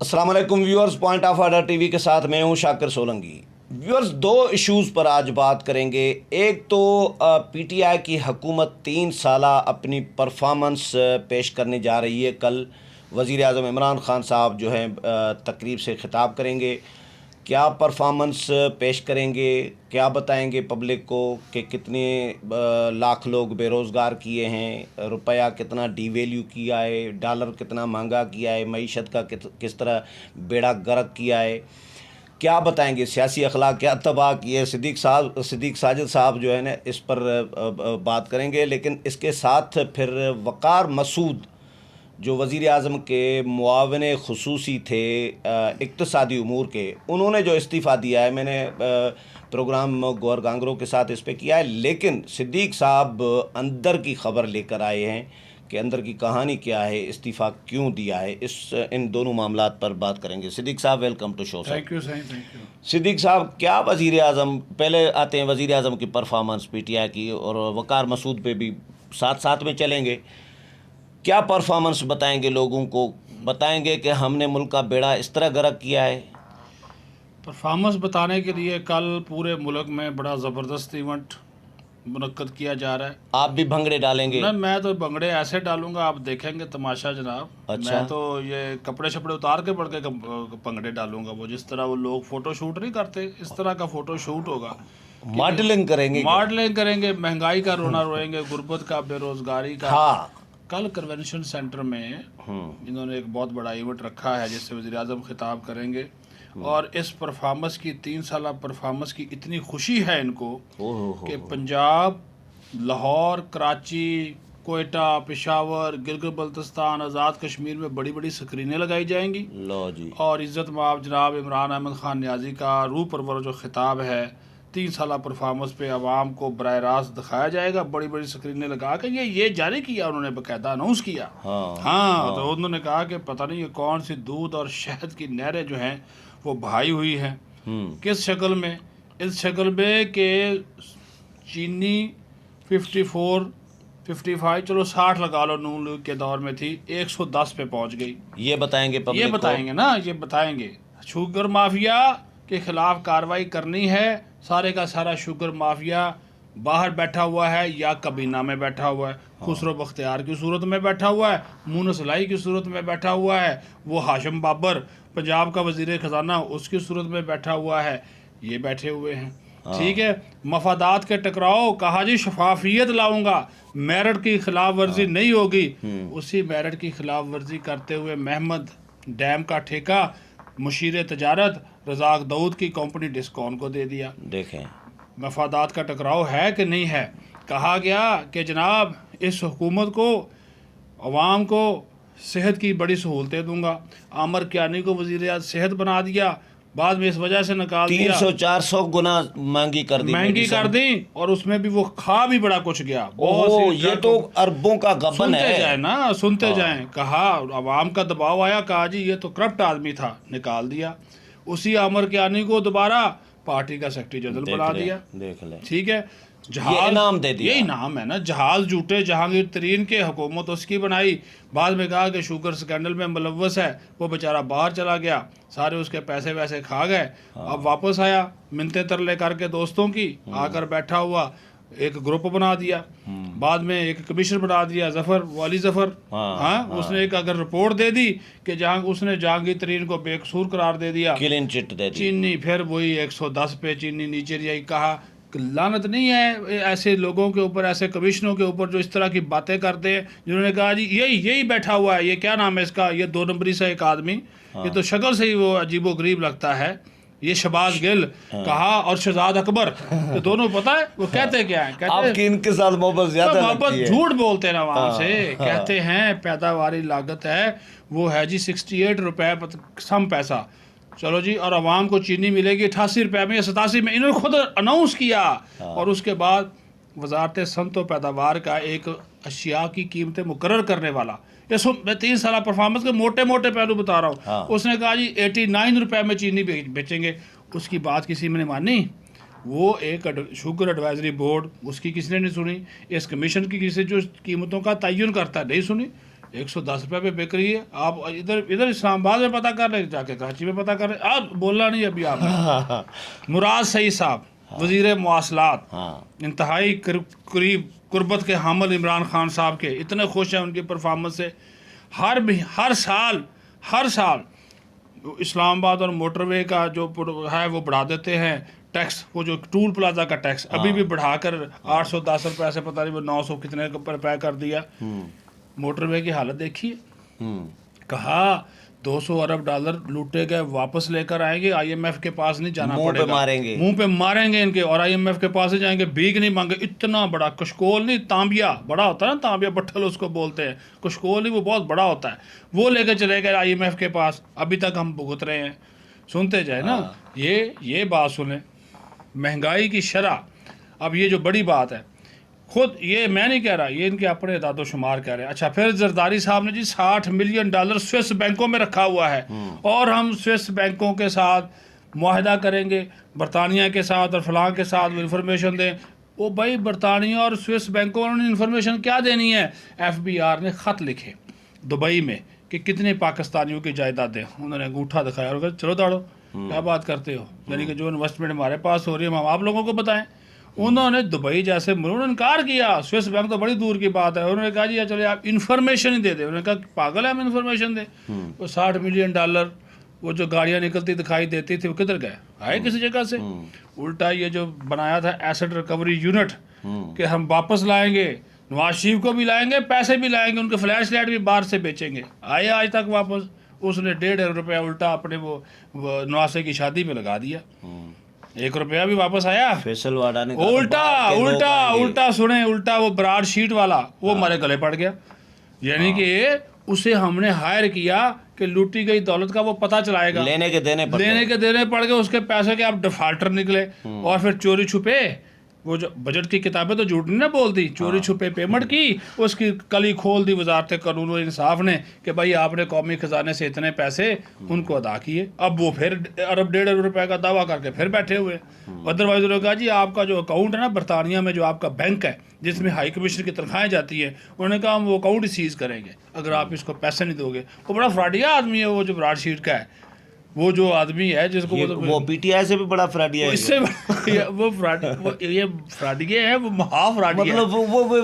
अस्सलाम वालेकुम viewers, point of order TV के साथ मैं हूं शाकिर सोलंकी। व्यूअर्स, दो इश्यूज़ पर आज बात करेंगे। एक तो पीटीआई की हुकूमत 3 साला अपनी परफॉर्मेंस पेश करने जा रही है। कल वज़ीर आज़म इमरान ख़ान साहब जो हैं तकरीब से ख़िताब करेंगे। क्या परफॉर्मेंस पेश करेंगे, क्या बताएंगे पब्लिक को कि कितने लाख लोग बेरोज़गार किए हैं, रुपया कितना डीवैल्यू किया है, डॉलर कितना महंगा किया है, मईशत का किस तरह बेड़ा गर्क किया है, क्या बताएंगे, सियासी अखलाक क्या तबाह किए। सिद्दीक साजिद साहब जो है ना इस पर बात करेंगे। लेकिन इसके साथ फिर वक़ार मसूद जो वज़ीर आज़म के मुआवन ख़ुसूसी थे इक़्तिसादी उमूर के, उन्होंने जो इस्तीफ़ा दिया है, मैंने प्रोग्राम गौर गांगरों के साथ इस पर किया है। लेकिन सिद्दीक साहब अंदर की ख़बर लेकर आए हैं कि अंदर की कहानी क्या है, इस्तीफ़ा क्यों दिया है। इन दोनों मामलात पर बात करेंगे। सिद्दीक साहब, welcome to show. Thank you सही, थैंक यू। सिद्दीक साहब, क्या वज़ीर आज़म, पहले आते हैं वज़ीर आज़म की परफॉर्मेंस पीटीआई की, और वक़ार मसूद पे भी साथ साथ में चलेंगे। क्या परफॉर्मेंस बताएंगे लोगों को, बताएंगे कि हमने मुल्क का बेड़ा इस तरह गर्क किया है। परफॉर्मेंस बताने के लिए कल पूरे मुल्क में बड़ा ज़बरदस्त इवेंट मुनक्कद किया जा रहा है। आप भी भंगड़े डालेंगे? ना, मैं तो भंगड़े ऐसे डालूंगा, आप देखेंगे तमाशा जनाब। अच्छा। मैं तो ये कपड़े शपड़े उतार के बढ़ के भंगड़े डालूंगा। वो जिस तरह वो लोग फ़ोटो शूट नहीं करते, इस तरह का फ़ोटो शूट होगा। मॉडलिंग करेंगे क्या? मॉडलिंग करेंगे, महंगाई का रोना रोएंगे, गुर्बत का, बेरोज़गारी का। हाँ। कल कन्वेंशन सेंटर में इन्होंने एक बहुत बड़ा इवेंट रखा है जिससे वज़ीर आज़म खिताब करेंगे। और इस परफॉर्मेंस की 3 साल परफॉर्मेंस की इतनी खुशी है इनको कि पंजाब, लाहौर, कराची, कोयटा, पेशावर, गिलगित बल्तिस्तान, आज़ाद कश्मीर में बड़ी बड़ी स्क्रीनें लगाई जाएंगी। लो जी। और इज़्ज़त माब जनाब इमरान अहमद ख़ान न्याजी का रूह परवर जो खिताब है 3 साल परफॉर्मेंस पे आवाम को बराह रास्त दिखाया जाएगा, बड़ी बड़ी स्क्रीनें लगा के। ये जारी किया उन्होंने, बाकायदा अनाउंस किया। हाँ, तो उन्होंने कहा कि पता नहीं ये कौन सी दूध और शहद की नहरें जो हैं वो बहाई हुई हैं। किस शक्ल में? इस शक्ल में कि चीनी 54, 55, चलो 60 लगा लो, नून लीग के दौर में थी, 110 पे पहुंच गई। ये बताएंगे पब्लिक ये बताएंगे ना, ये बताएंगे। शुगर माफिया के खिलाफ कार्रवाई करनी है। सारे का सारा शुगर माफिया बाहर बैठा हुआ है या कबीना में बैठा हुआ है। खुसरो बख्तियार की सूरत में बैठा हुआ है, मुनस लाई की सूरत में बैठा हुआ है, वो हाशिम बाबर पंजाब का वजीर खजाना उसकी सूरत में बैठा हुआ है। ये बैठे हुए हैं, ठीक है। मफादात के टकराओ, कहा जी शफाफियत लाऊंगा, मेरिट की खिलाफ वर्जी नहीं होगी। उसी मेरिट की खिलाफ वर्जी करते हुए महमद डैम का ठेका मुशीर तजारत रजाक दाऊद की कंपनी डिस्कॉन को दे दिया। देखें मफादात का टकराव है कि नहीं है। कहा गया कि जनाब इस हुकूमत को, अवाम को सेहत की बड़ी सहूलतें दूंगा। आमर कियानी को वज़ीर सेहत बना दिया, बाद में इस वजह से निकाल दिया। 300-400 गुना महंगी कर दी, और उसमें भी वो खा भी बड़ा कुछ गया। ये तो अरबों का गबन है। सुनते जाए ना, सुनते जाएं। कहा, अवाम का दबाव आया, कहा जी ये तो करप्ट आदमी था, निकाल दिया। उसी आमर कियानी को दोबारा पार्टी का सेक्रेटरी जनरल बना दिया। देख ले, ठीक है। जहाज नाम दे दिया। यही नाम है ना, जहाज जूटे जहांगीर तरीन के, हुकूमत उसकी बनाई। बाद में कहा कि शुगर स्कैंडल में मुलव्वस है, वो बेचारा बाहर चला गया, सारे उसके पैसे वैसे खा गए। अब वापस आया मिन्नतें तरले करके दोस्तों की, आकर बैठा हुआ, एक ग्रुप बना दिया। बाद में एक कमीशन बना दिया, जफर वाली जफर। उसने एक अगर रिपोर्ट दे दी कि उसने जहांगीर तरीन को बेकसूर करार दे दिया, क्लीन चिट दे दी। चीनी फिर वही 110 पे चीनी नीचे रही। कहा लानत नहीं है ऐसे लोगों के ऊपर, ऐसे कमिश्नरों के ऊपर जो इस तरह की बातें करते हैं, जिन्होंने कहा जी यही बैठा हुआ है, ये क्या नाम है इसका, ये 2 नंबरी से एक आदमी, ये तो शक्ल से ही वो अजीबो गरीब लगता है, ये शहबाज गिल। कहा, और शहजाद अकबर, तो दोनों पता है वो कहते क्या है? कहते आपकी इनके साथ मोहब्बत ज्यादा मोहब्बत झूठ बोलते हैं वहां से। कहते हैं पैदावारी लागत है वो है जी 68 रुपए सम पैसा, चलो जी, और आवाम को चीनी मिलेगी 88 रुपए में या 87 में। इन्होंने खुद अनाउंस किया। और उसके बाद वजारत सनत व पैदावार का एक अशिया की कीमतें मुकर्रर करने वाला, ये मैं 3 साल परफॉर्मेंस के मोटे मोटे पहलू बता रहा हूँ। उसने कहा जी 89 रुपए में चीनी बेचेंगे। उसकी बात किसी ने मानी? वो एक शुगर एडवाइजरी बोर्ड, उसकी किसी ने नहीं सुनी। इस कमीशन की किसी जो कीमतों का तयन करता है, नहीं सुनी। 110 रुपये पे बिक रही है। आप इधर इधर इस्लामाबाद में पता कर रहे हैं, जाके कराची में पता कर रहे हैं। आप बोलना नहीं अभी आपने। मुराद सईद साहब वजीर मवासलात, हाँ इंतहाई करीब कुर्बत के हामिल इमरान खान साहब के, इतने खुश हैं उनकी परफॉर्मेंस से। हर साल इस्लामाबाद और मोटरवे का जो है वो बढ़ा देते हैं टैक्स, वो जो टूल प्लाजा का टैक्स अभी भी बढ़ाकर 810 रुपये से पता नहीं वो 900 कितने रुपये कर दिया। मोटरवे की हालत देखिए। कहा 200 अरब डॉलर लूटे गए, वापस लेकर आएंगे, IMF के पास नहीं जाना मुंह पे पड़ेगा, मारेंगे। मुंह पे मारेंगे इनके, और IMF के पास ही जाएंगे, भीख नहीं मांगे। इतना बड़ा कशकोल नहीं, तांबिया बड़ा होता है ना, तांबिया बट्ठल उसको बोलते हैं, कशकोल नहीं, वो बहुत बड़ा होता है, वो लेकर चले गए IMF के पास। अभी तक हम भुगत रहे हैं। सुनते जाए ना, ये बात सुने, महंगाई की शरह। अब ये जो बड़ी बात है, खुद ये मैं नहीं कह रहा, ये इनके अपने इदादोशुमार कह रहे हैं। अच्छा, फिर जरदारी साहब ने जी 60 मिलियन डॉलर स्विस बैंकों में रखा हुआ है, और हम स्विस बैंकों के साथ मुआहदा करेंगे, बरतानिया के साथ और फलां के साथ, वो इन्फॉर्मेशन दें। वो भाई बरतानिया और स्विस बैंकों ने इन्फॉर्मेशन क्या देनी है? FBR ने ख़त लिखे दुबई में कि कितने पाकिस्तानियों की जायदादें, उन्होंने अंगूठा दिखाया और कहा चलो दाड़ो, क्या बात करते हो, यानी कि जो इन्वेस्टमेंट हमारे पास हो रही है हम आप लोगों को बताएं। उन्होंने दुबई जैसे उन्होंने इनकार किया, स्विस बैंक तो बड़ी दूर की बात है। उन्होंने कहा जी चले आप इन्फॉर्मेशन ही दे दें। उन्होंने कहा पागल है हम इन्फॉर्मेशन दें? वो 60 मिलियन डॉलर वो जो गाड़ियाँ निकलती दिखाई देती थी वो किधर गए? आए किसी जगह से? उल्टा ये जो बनाया था एसेट रिकवरी यूनिट कि हम वापस लाएंगे, नवाज शरीफ को भी लाएंगे, पैसे भी लाएंगे, उनके फ्लैश लाइट भी बाहर से बेचेंगे, आए आज तक वापस। उसने 1.5 रुपया उल्टा अपने वो नवासे की शादी में लगा दिया, 1 रुपया भी वापस आया। फैसल वाडा ने कहा उल्टा बाहर के लोग उल्टा आएंगे। उल्टा सुने, उल्टा वो ब्राड शीट वाला वो हमारे गले पड़ गया। यानी कि उसे हमने हायर किया कि लूटी गई दौलत का वो पता चलाएगा, लेने के देने पड़ गए, उसके पैसे के आप डिफाल्टर निकले, और फिर चोरी छुपे वो जो बजट की किताबें तो झूठ नहीं ना बोलती, चोरी छुपे पेमेंट की, उसकी कली खोल दी वजारत कानून और इंसाफ ने कि भाई आपने कौमी खजाने से इतने पैसे उनको अदा किए। अब वो फिर 1.5 रुपए का दावा करके फिर बैठे हुए। अदरवाइज उन्होंने कहा जी आपका जो अकाउंट है ना बरतानिया में, जो आपका बैंक है जिसमें हाई कमिश्नर की तनख्वाहें जाती है, उन्होंने कहा हम वो अकाउंट ही सीज करेंगे अगर आप इसको पैसे नहीं दोगे। वो बड़ा फ्रॉडिया आदमी है वो जो ब्राड शीट का है, वो जो आदमी है जिसको वो PTI से भी बड़ा फ्रॉडिया है। इससे वो फ्रॉडिया है, वो महा फ्रॉडिया है। मतलब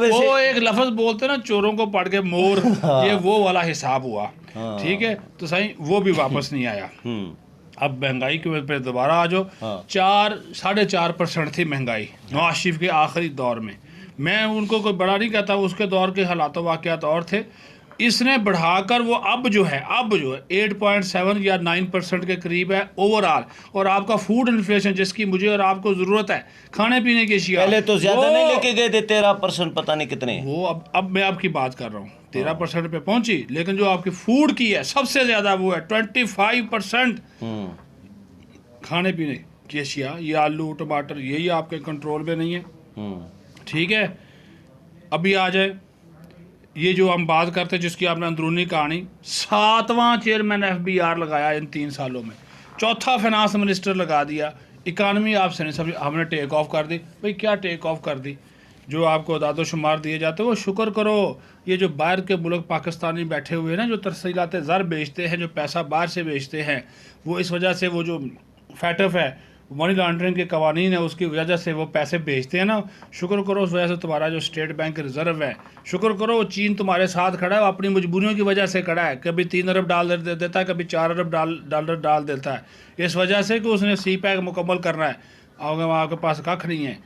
वो एक लफ्ज बोलते ना चोरों को पढ़ के मोर, ये वो वाला हिसाब हुआ। ठीक है, तो सही वो भी वापस नहीं आया। अब महंगाई के पे दोबारा आ जाओ। 4.5% थी महंगाई नवाज शरीफ के आखिरी दौर में। मैं उनको कोई बड़ा नहीं कहता, उसके दौर के हालात वाक़यात और थे। इसने बढ़ाकर वो अब जो है 8.7 या 9% के करीब है ओवरऑल। और आपका फूड इन्फ्लेशन जिसकी मुझे और आपको ज़रूरत है, खाने पीने की अशिया, पहले तो ज्यादा नहीं लेके गए थे, 13% पता नहीं कितने। वो अब मैं आपकी बात कर रहा हूँ 13% पे पहुंची, लेकिन जो आपकी फूड की है सबसे ज़्यादा वो है 25%। खाने पीने की अशिया, ये आलू टमाटर, यही आपके कंट्रोल में नहीं है। ठीक है, अभी आ जाए ये जो हम बात करते हैं जिसकी आपने अंदरूनी कहानी, 7वां चेयरमैन FBR लगाया इन 3 सालों में, 4था फाइनेंस मिनिस्टर लगा दिया, इकानमी आपसे नहीं समझ, हमने टेक ऑफ कर दी। भाई क्या टेक ऑफ कर दी? जो आपको दादो शुमार दिए जाते हैं वो शुक्र करो। ये जो बाहर के मुल्क पाकिस्तानी बैठे हुए हैं ना, जो तरसीलात ज़र बेचते हैं, जो पैसा बाहर से बेचते हैं, वो इस वजह से वो जो फैटफ है, मनी लॉन्ड्रिंग के कवानीन है, उसकी वजह से वो पैसे बेचते हैं ना। शुक्र करो उस वजह से तुम्हारा जो स्टेट बैंक रिजर्व है, शुक्र करो वो चीन तुम्हारे साथ खड़ा है, वो अपनी मजबूरियों की वजह से खड़ा है। कभी 3 अरब डॉलर दे देता है, कभी 4 अरब डॉलर डाल देता है, इस वजह से कि उसने CPEC मुकम्मल करना है। आपके पास कख नहीं है,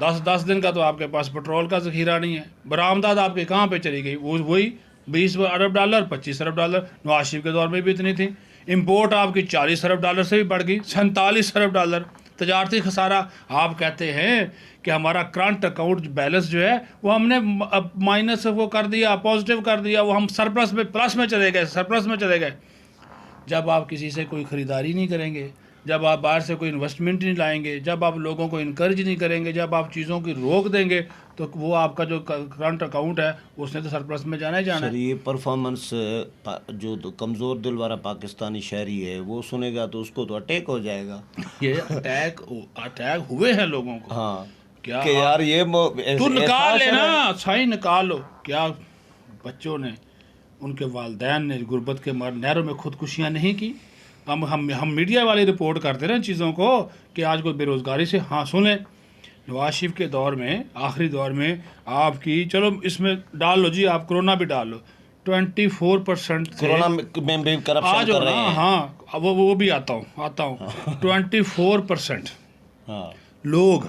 10 दिन का तो आपके पास पेट्रोल का ज़ख़ीरा नहीं है। बरामदाद आपके कहाँ पे चली गई? वही 20 अरब डॉलर, 25 अरब डॉलर नवाज शरीफ के दौर में भी इतनी थी। इंपोर्ट आपकी 40 अरब डॉलर से भी बढ़ गई, 47 अरब डॉलर तजारती खसारा। आप कहते हैं कि हमारा करंट अकाउंट बैलेंस जो है वो हमने माइनस वो कर दिया, पॉजिटिव कर दिया, वो हम सरप्लस में प्लस में चले गए। जब आप किसी से कोई ख़रीदारी नहीं करेंगे, जब आप बाहर से कोई इन्वेस्टमेंट नहीं लाएंगे, जब आप लोगों को इनकरेज नहीं करेंगे, जब आप चीज़ों की रोक देंगे, तो वो आपका जो करंट अकाउंट है उसने तो सरप्लस में जाना ही जाना है। सर ये परफॉर्मेंस जो तो कमज़ोर दिल वाला पाकिस्तानी शहरी है वो सुनेगा तो उसको तो अटैक हो जाएगा। ये अटैक हुए हैं लोगों को। हाँ क्या कि यार ये तू निकाल लेना, सही निकाल लो। क्या बच्चों ने उनके वालदैन ने गुर्बत के मार नहरों में खुदकुशियाँ नहीं की। हम मीडिया वाले रिपोर्ट करते रहे चीज़ों को कि आज कोई बेरोज़गारी से, हाँ सुन लें, नवाज शरीफ के दौर में, आखिरी दौर में आपकी, चलो इसमें डाल लो जी, आप कोरोना भी डाल लो, 24% कोरोना में भी करप्शन आज कर रहे हैं। हाँ, अब वो भी आता हूँ 24% हाँ, लोग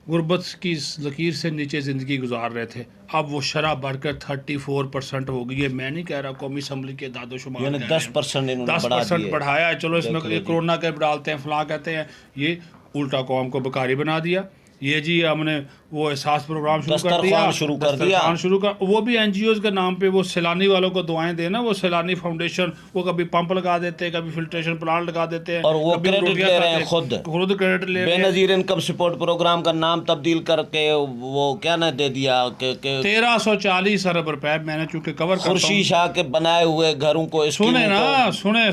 गुर्बत की लकीर से नीचे ज़िंदगी गुजार रहे थे। अब वो शरह बढ़कर 34% हो गई है। मैं नहीं कह रहा, कौमी असम्बली के दादोशुमार यानी कह रहे हैं। 10% इन्होंने 10% दिए। बढ़ाया है। चलो इसमें देख लो जी। कोरोना के डालते हैं, फलां कहते हैं, ये उल्टा कौम को बेकारी बना दिया। ये जी हमने वो एहसास प्रोग्राम शुरू कर दिया, दस्तरखान शुरू कर दिया। दस्तरखान शुरू कर, वो भी एनजीओज के नाम पे, वो सैलानी वालों को दुआएं देना, वो सैलानी फाउंडेशन, वो कभी पंप लगा देते हैं, कभी फिल्ट्रेशन प्लांट लगा देते हैं, और वो कभी क्रेडिट रोटियां ले रहे हैं, खाते खुद क्रेडिट ले रहे हैं। बेनजीर इनकम सपोर्ट प्रोग्राम का नाम तब्दील करके वो क्या ना दे दिया कि 1340 अरब रुपए मैंने चूंकि कवर करता हूं। खुर्शी शाह के बनाए हुए घरों को सुने ना, सुने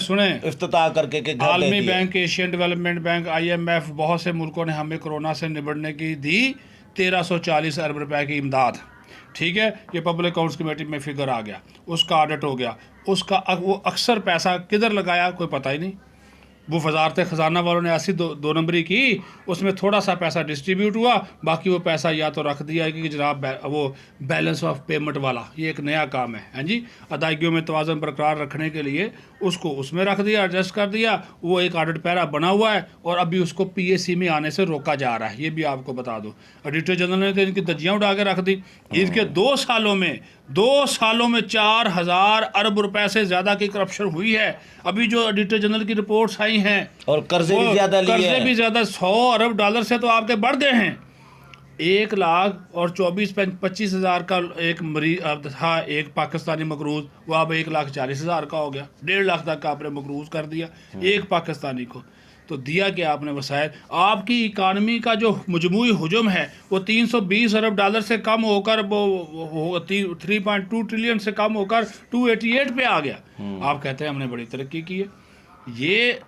इफ्तिताह करके के घर दे आलमी दिए। Bank, Asian development bank, IMF, बहुत से मुल्कों ने हमें कोरोना से निपटने की दी 1340 अरब रुपए की इमदाद। ठीक है, ये पब्लिक अकाउंट्स कमेटी में फिगर आ गया, उसका ऑडिट हो गया, उसका वो अक्सर पैसा किधर लगाया कोई पता ही नहीं। वो वजारत ख़जाना वालों ने ऐसी दो नंबरी की, उसमें थोड़ा सा पैसा डिस्ट्रीब्यूट हुआ, बाकी वो पैसा या तो रख दिया कि जनाब वो बैलेंस ऑफ पेमेंट वाला, ये एक नया काम है, हैं जी, अदायगियों में तवाज़ुन बरकरार रखने के लिए उसको उसमें रख दिया, एडजस्ट कर दिया। वो एक ऑडिट पैरा बना हुआ है और अभी उसको PAC में आने से रोका जा रहा है। ये भी आपको बता दूँ, ऑडिटर जनरल ने तो इनकी धज्जियाँ उड़ा के रख दी। इनके 2 सालों में 4000 अरब रुपए से ज़्यादा की करप्शन हुई है। अभी जो ऑडिटर जनरल की रिपोर्ट्स आई हैं, और कर्जे भी ज्यादा लिए कर्जे हैं। भी ज़्यादा, 100 अरब डॉलर से तो आपके बढ़ गए हैं। 1,24,25 हज़ार का एक मरीज था, एक पाकिस्तानी मकरूज, वो अब 1,40,000 का हो गया। 1.5 लाख तक का आपने मकरूज कर दिया एक पाकिस्तानी को। तो दिया कि आपने वसायल, आपकी इकानमी का जो मजमूई हुजम है वो 320 अरब डॉलर से कम होकर वो 3.2 ट्रिलियन से कम होकर 288 पे आ गया। आप कहते हैं हमने बड़ी तरक्की की है। ये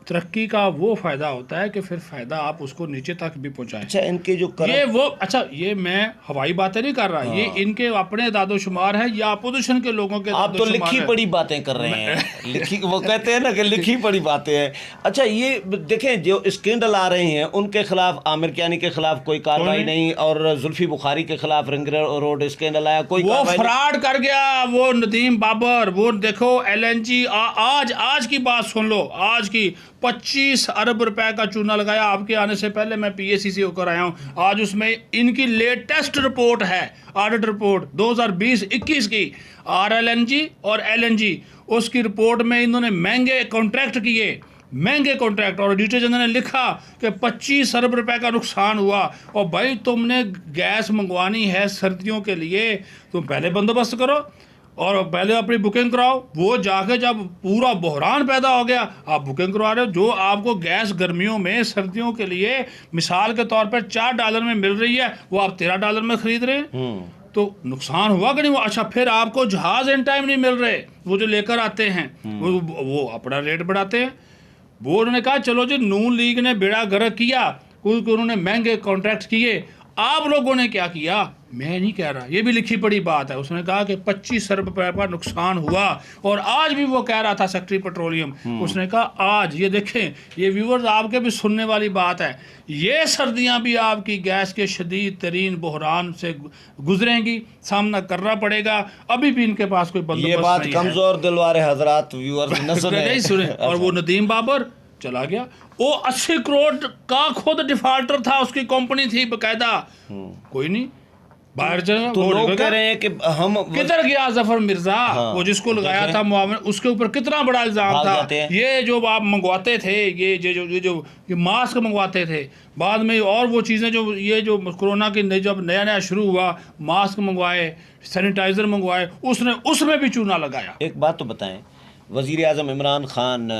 तरक्की का वो फ़ायदा होता है कि फिर फ़ायदा आप उसको नीचे तक भी पहुंचाएं। अच्छा, इनके जो ये वो, अच्छा ये मैं हवाई बातें नहीं कर रहा, ये इनके अपने दादोशुमार है या अपोजिशन के लोगों के आप तो दादोशुमार लिखी है। पड़ी बातें कर रहे हैं, लिखी, वो कहते हैं ना कि लिखी पड़ी बातें हैं। अच्छा, ये देखें, जो स्कैंडल आ रहे हैं उनके खिलाफ, आमिर कियानी के खिलाफ कोई कार्रवाई नहीं, और जुल्फी बुखारी के खिलाफ रिंग रोड स्कैंडल आया, कोई वो कार्रवाई नहीं। फ्रॉड कर गया वो नदीम बाबर। वो देखो LNG, आज की बात सुन लो, आज की 25 अरब रुपए का चूना लगाया। आपके आने से पहले मैं PAC से होकर आया हूँ। आज उसमें इनकी लेटेस्ट रिपोर्ट है, ऑडिट रिपोर्ट 2020-21 की, RLNG और LNG, उसकी रिपोर्ट में इन्होंने महंगे कॉन्ट्रैक्ट किए, महंगे कॉन्ट्रैक्ट, और ऑडिटर जनरल ने लिखा कि 25 अरब रुपए का नुकसान हुआ। और भाई तुमने गैस मंगवानी है सर्दियों के लिए, तुम पहले बंदोबस्त करो और पहले अपनी बुकिंग कराओ। वो जाके जब पूरा बहरान पैदा हो गया, आप बुकिंग करवा रहे हो। जो आपको गैस गर्मियों में, सर्दियों के लिए मिसाल के तौर पर $4 में मिल रही है, वो आप $13 में खरीद रहे हैं। तो नुकसान हुआ कि नहीं? वो अच्छा, फिर आपको जहाज इन टाइम नहीं मिल रहे, वो जो लेकर आते हैं वो अपना रेट बढ़ाते हैं। वो उन्होंने कहा चलो जी, नून लीग ने बेड़ा गर्क किया क्योंकि उन्होंने महंगे कॉन्ट्रैक्ट किए। आप लोगों ने क्या किया? मैं नहीं कह रहा, ये भी लिखी पड़ी बात है। उसने कहा कि 25 अरब रुपए का नुकसान हुआ। और आज भी वो कह रहा था सेक्रेटरी पेट्रोलियम, उसने कहा आज, ये देखें, ये व्यूवर्स आपके भी सुनने वाली बात है, ये सर्दियां भी आपकी गैस के शदीद तरीन बहरान से गुजरेंगी, सामना करना पड़ेगा। अभी भी इनके पास कोई बंदोबस्त ये बात नहीं है। कमजोर दिल वाले हजरात व्यूअर्स न सुने। नहीं सुने। और वो नदीम बाबर चला गया, वो 80 करोड़ का खुद डिफॉल्टर था, उसकी कंपनी थी बकायदा। कोई नहीं, बाहर चला। तो लोग कह रहे हैं कि हम किधर गया जफर मिर्जा? वो जिसको लगाया था मुआविन, उसके ऊपर कितना बड़ा इल्जाम भाग था। जाते हैं। ये जो आप मंगवाते थे, ये मास्क मंगवाते थे, बाद में और वो चीज़ें जो ये जो कोरोना की जब नया नया शुरू हुआ, मास्क मंगवाए, सैनिटाइजर मंगवाए, उसने उसमें भी चूना लगाया। एक बात तो बताएं, वजीर आजम इमरान खान,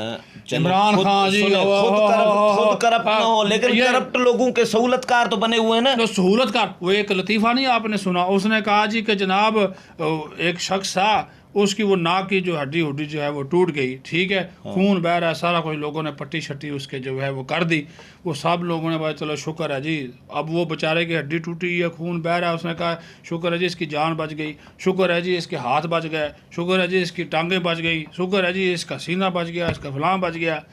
इमरान खान जी खुद करप्ट ना हो, लेकिन करप्ट लोगों के सहूलतकार तो बने हुए हैं ना। तो सहूलतकार, वो एक लतीफ़ा नहीं आपने सुना? उसने कहा जी कि जनाब एक शख्स था, उसकी वो नाक की जो हड्डी हुड्डी जो है वो टूट गई, ठीक है, खून बह रहा है, सारा कुछ लोगों ने पट्टी शट्टी उसके जो है वो कर दी। वो सब लोगों ने भाई चलो शुक्र है जी, अब वो बेचारे की हड्डी टूटी है, खून बह रहा है, उसने कहा शुक्र है जी इसकी जान बच गई, शुक्र है जी इसके हाथ बच गए, शुक्र है जी इसकी टांगें बच गई, शुक्र है जी इसका सीना बच गया, इसका फलां बच गया।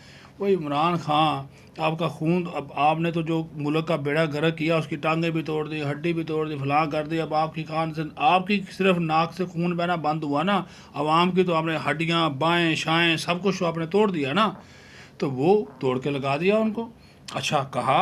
वही इमरान खान, आपका खून, अब आपने तो जो मुल्क का बेड़ा गर्क किया, उसकी टांगें भी तोड़ दी, हड्डी भी तोड़ दी, फलां कर दी। अब आपकी खान से, आपकी सिर्फ नाक से खून बहना बंद हुआ ना, अवाम की तो आपने हड्डियाँ बाएँ शाएँ सब कुछ तो आपने तोड़ दिया ना, तो वो तोड़ के लगा दिया उनको। अच्छा कहा,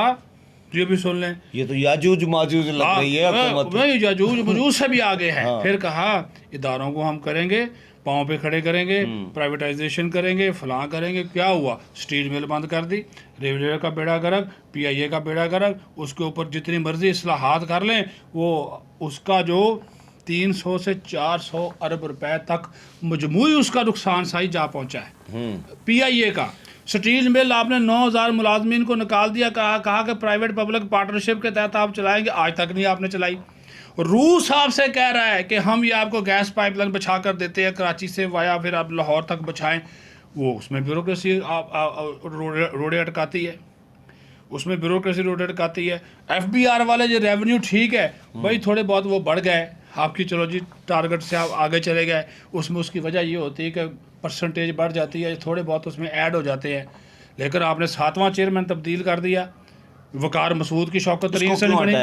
ये भी सुन लें, ये तो याजूज माजूज लग रही है हुकूमत। वही याजूज मजूज से भी आगे है। फिर कहा इदारों को हम करेंगे, पाँव पे खड़े करेंगे, प्राइवेटाइजेशन करेंगे, फलां करेंगे। क्या हुआ, स्टील मिल बंद कर दी, रेलवे का बेड़ा गर्क, PIA का बेड़ा गर्क, उसके ऊपर जितनी मर्जी इस्लाहात कर लें, वो उसका जो 300 से 400 अरब रुपए तक मजमूई उसका नुकसान सही जा पहुंचा है। PIA का स्टील मिल आपने 9,000 मुलाजमीन को निकाल दिया, कहा कि प्राइवेट पब्लिक पार्टनरशिप के तहत आप चलाएंगे, आज तक नहीं आपने चलाई। रूस आपसे कह रहा है कि हम ये आपको गैस पाइपलाइन बिछा कर देते हैं कराची से वाया फिर आप लाहौर तक बचाएं, वो उसमें ब्यूरोक्रेसी रोड़े अटकाती है, उसमें ब्यूरोक्रेसी रोड़े अटकाती है। FBR वाले जो रेवेन्यू ठीक है भाई, थोड़े बहुत वो बढ़ गए आपकी, चलो जी टारगेट से आप आगे चले गए, उसमें उसकी वजह ये होती है कि परसेंटेज बढ़ जाती है, थोड़े बहुत उसमें ऐड हो जाते हैं। लेकिन आपने 7वां चेयरमैन तब्दील कर दिया, वकार मसूद की शौकत तरीन से नहीं बनी।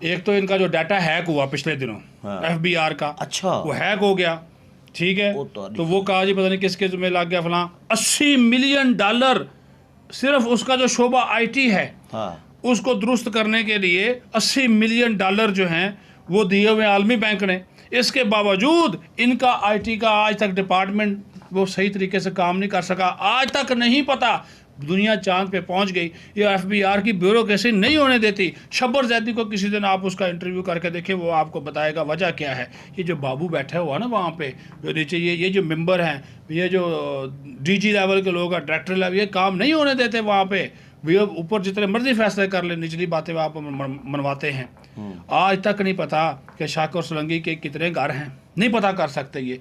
एक तो इनका जो डाटा हैक हुआ पिछले दिनों, FBR का, अच्छा वो हैक हो गया, ठीक है, तो वो कहा जी पता नहीं किसके जुम्मे लग गया फलां। $80 मिलियन सिर्फ उसका जो शोबा IT है, उसको दुरुस्त करने के लिए $80 मिलियन जो हैं वो दिए हुए आलमी बैंक ने। इसके बावजूद इनका IT का आज तक डिपार्टमेंट वो सही तरीके से काम नहीं कर सका, आज तक नहीं पता दुनिया चांद पे पहुंच गई। ये FBR की ब्यूरोक्रेसी नहीं होने देती। शब्बर जैदी को किसी दिन आप उसका इंटरव्यू करके देखें, वो आपको बताएगा वजह क्या है। ये जो बाबू बैठा हुआ ना वहाँ पे जो नीचे, ये जो मेंबर हैं, ये जो DG लेवल के लोग हैं, डायरेक्टर लेवल, ये काम नहीं होने देते वहाँ पे। वे ऊपर जितने मर्जी फैसले कर ले, निचली बातें आप मनवाते हैं। आज तक नहीं पता कि शाकर सोलंकी के कितने घर हैं, नहीं पता कर सकते। ये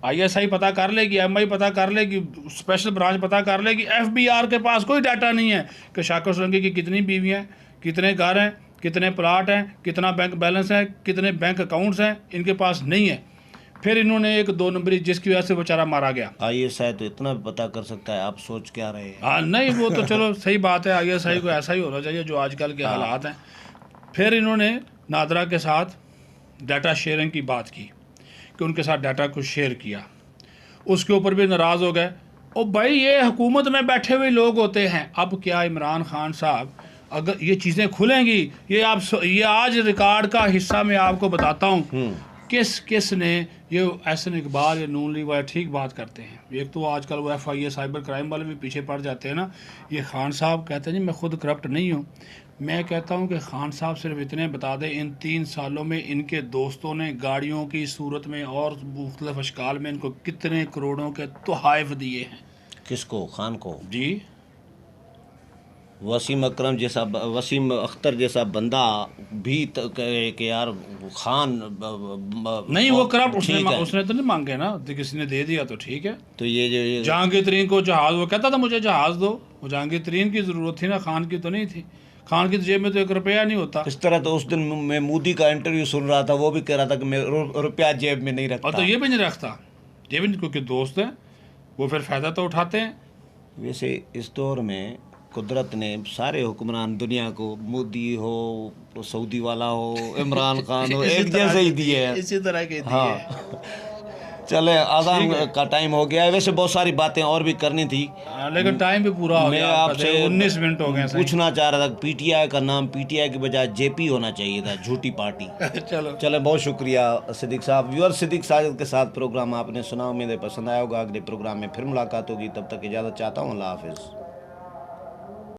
ISI पता कर लेगी, MI पता कर लेगी, स्पेशल ब्रांच पता कर लेगी, FBR के पास कोई डाटा नहीं है कि शाकर सोलंकी की कितनी बीवियाँ, कितने घर हैं, कितने प्लाट हैं, कितना बैंक बैलेंस है, कितने बैंक अकाउंट्स हैं, इनके पास नहीं है। फिर इन्होंने एक 2 नंबरी जिसकी वजह से बेचारा मारा गया। ISI तो इतना पता कर सकता है, आप सोच क्या रहे हैं? हाँ नहीं, वो तो चलो सही बात है, ISI को ऐसा ही होना चाहिए जो आजकल के हालात हैं। फिर इन्होंने नादरा के साथ डाटा शेयरिंग की बात की कि उनके साथ डाटा को शेयर किया, उसके ऊपर भी नाराज़ हो गए। ओ भाई, ये हुकूमत में बैठे हुए लोग होते हैं। अब क्या इमरान खान साहब, अगर ये चीज़ें खुलेंगी, ये आज रिकॉर्ड का हिस्सा मैं आपको बताता हूँ किस ने ये एहसन इकबाल या नून लीग वाले ठीक बात करते हैं। एक तो आजकल वो FIA साइबर क्राइम वाले भी पीछे पड़ जाते हैं ना। ये खान साहब कहते हैं जी मैं खुद करप्ट नहीं हूँ। मैं कहता हूँ कि खान साहब सिर्फ इतने बता दें, इन 3 सालों में इनके दोस्तों ने गाड़ियों की सूरत में और मुख्तलिफ अशकाल में इनको कितने करोड़ों के तोहफ़े दिए हैं। किसको? खान को? जी, वसीम अख्तर जैसा बंदा भी कि यार खान नहीं, वो करप्ट उसने तो नहीं मांगे ना, तो किसी ने दे दिया तो ठीक है। तो ये जहांगीर तरीन को जहाज़, वो कहता था मुझे जहाज़ दो, वो जहांगीर तरीन की ज़रूरत थी ना, खान की तो नहीं थी। खान की जेब में तो 1 रुपया नहीं होता। इस तरह तो उस दिन मैं मोदी का इंटरव्यू सुन रहा था, वो भी कह रहा था कि मैं रुपया जेब में नहीं रखता। और तो ये भी नहीं रखता, ये भी नहीं, क्योंकि दोस्त हैं वो फिर फ़ायदा तो उठाते हैं। वैसे इस दौर में कुदरत ने सारे हुक्मरान दुनिया को, मोदी हो, सऊदी वाला हो, इमरान खान हो, एक जैसे ही दिए हैं, इसी तरह के दिए। हाँ चले, आज़ान का टाइम हो गया है। वैसे बहुत सारी बातें और भी करनी थी, लेकिन टाइम भी पूरा हो मैं गया। आपसे 19 मिनट हो गए। पूछना चाह रहा था, PTI का नाम PTI की बजाय JP होना चाहिए था, झूठी पार्टी। चले, बहुत शुक्रिया सिद्दीक साहब। व्यूअर, सिद्दीक साजिद के साथ प्रोग्राम आपने सुना, उम्मीद है पसंद आया होगा। अगले प्रोग्राम में फिर मुलाकात होगी, तब तक इजाज़त चाहता हूँ। अल्लाह हाफिज़।